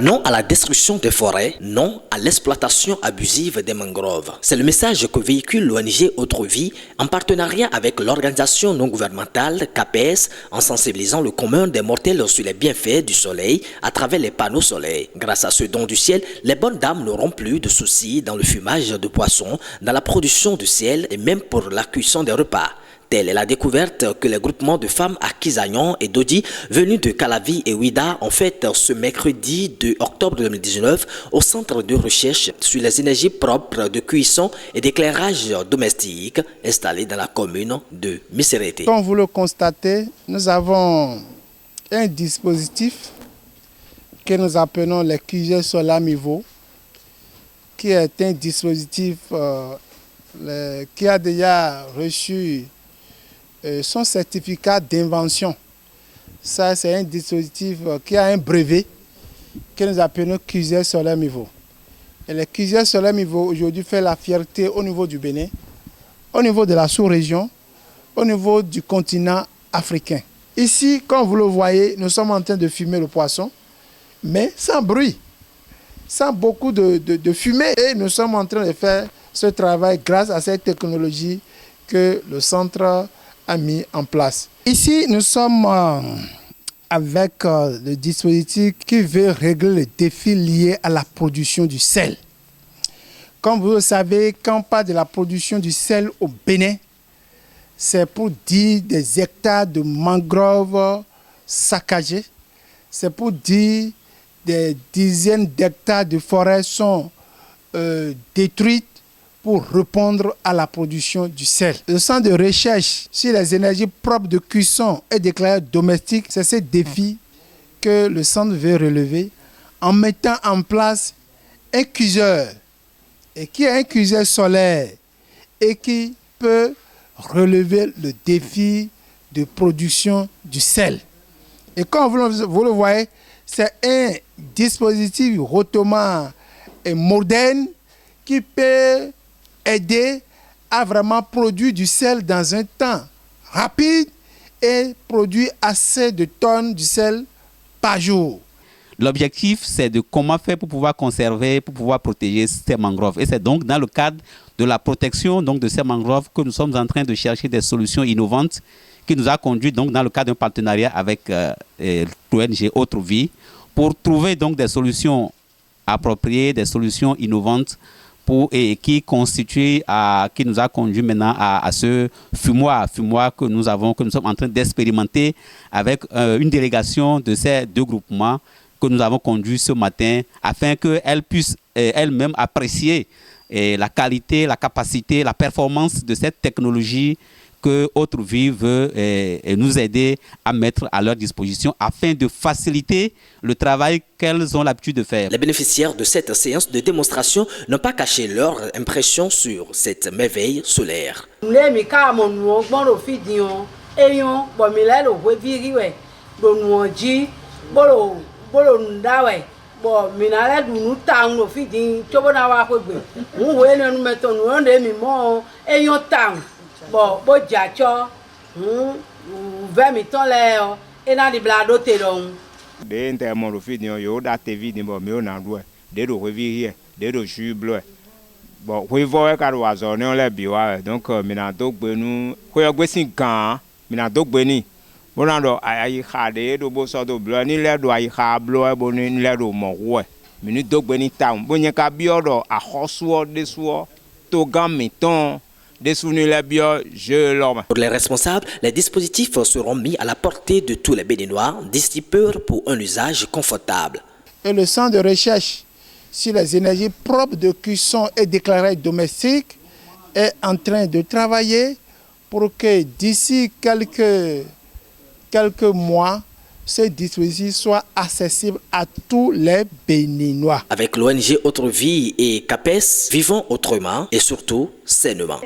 Non à la destruction des forêts, non à l'exploitation abusive des mangroves. C'est le message que véhicule l'ONG Autre Vie en partenariat avec l'organisation non gouvernementale CAPES en sensibilisant le commun des mortels sur les bienfaits du soleil à travers les panneaux solaires. Grâce à ce don du ciel, les bonnes dames n'auront plus de soucis dans le fumage de poissons, dans la production du ciel et même pour la cuisson des repas. Telle est la découverte que les groupements de femmes à Kizagnon et Dodi, venus de Calavi et Ouida, ont fait ce mercredi 2 octobre 2019 au centre de recherche sur les énergies propres de cuisson et d'éclairage domestique installé dans la commune de Misserete. Comme vous le constatez, nous avons un dispositif que nous appelons les cuisines Solamivo, qui est un dispositif qui a déjà reçu son certificat d'invention. Ça, c'est un dispositif qui a un brevet que nous appelons cuisine Solamivo. Et les cuisines Solamivo aujourd'hui fait la fierté au niveau du Bénin, au niveau de la sous-région, au niveau du continent africain. Ici, comme vous le voyez, nous sommes en train de fumer le poisson, mais sans bruit, sans beaucoup de fumée. Et nous sommes en train de faire ce travail grâce à cette technologie que le centre a mis en place. Ici, nous sommes avec le dispositif qui veut régler les défis liés à la production du sel. Comme vous le savez, quand on parle de la production du sel au Bénin, c'est pour dire des hectares de mangroves saccagés, c'est pour dire des dizaines d'hectares de forêts sont détruites pour répondre à la production du sel. Le centre de recherche sur les énergies propres de cuisson et d'éclairage domestique, c'est ce défi que le centre veut relever en mettant en place un cuiseur, et qui est un cuiseur solaire et qui peut relever le défi de production du sel. Et comme vous le voyez, c'est un dispositif hautement moderne qui peut aider à vraiment produire du sel dans un temps rapide et produire assez de tonnes de sel par jour. L'objectif, c'est de comment faire pour pouvoir conserver, pour pouvoir protéger ces mangroves. Et c'est donc dans le cadre de la protection donc, de ces mangroves que nous sommes en train de chercher des solutions innovantes qui nous a conduit donc, dans le cadre d'un partenariat avec l'ONG Autre Vie pour trouver donc, des solutions appropriées, des solutions innovantes et qui nous a conduit maintenant à ce fumoir que nous sommes en train d'expérimenter avec une délégation de ces deux groupements que nous avons conduit ce matin afin qu'elles puissent elles-mêmes apprécier la qualité, la capacité, la performance de cette technologie que Autre Vie veut nous aider à mettre à leur disposition afin de faciliter le travail qu'elles ont l'habitude de faire. Les bénéficiaires de cette séance de démonstration n'ont pas caché leur impression sur cette merveille solaire. Pour les responsables, les dispositifs seront mis à la portée de tous les Béninois d'ici peu pour un usage confortable. Et le centre de recherche sur les énergies propres de cuisson et d'éclairage domestique est en train de travailler pour que d'ici quelques mois, ce dispositif soit accessible à tous les Béninois. Avec l'ONG Autre Vie et CAPES, vivons autrement et surtout sainement.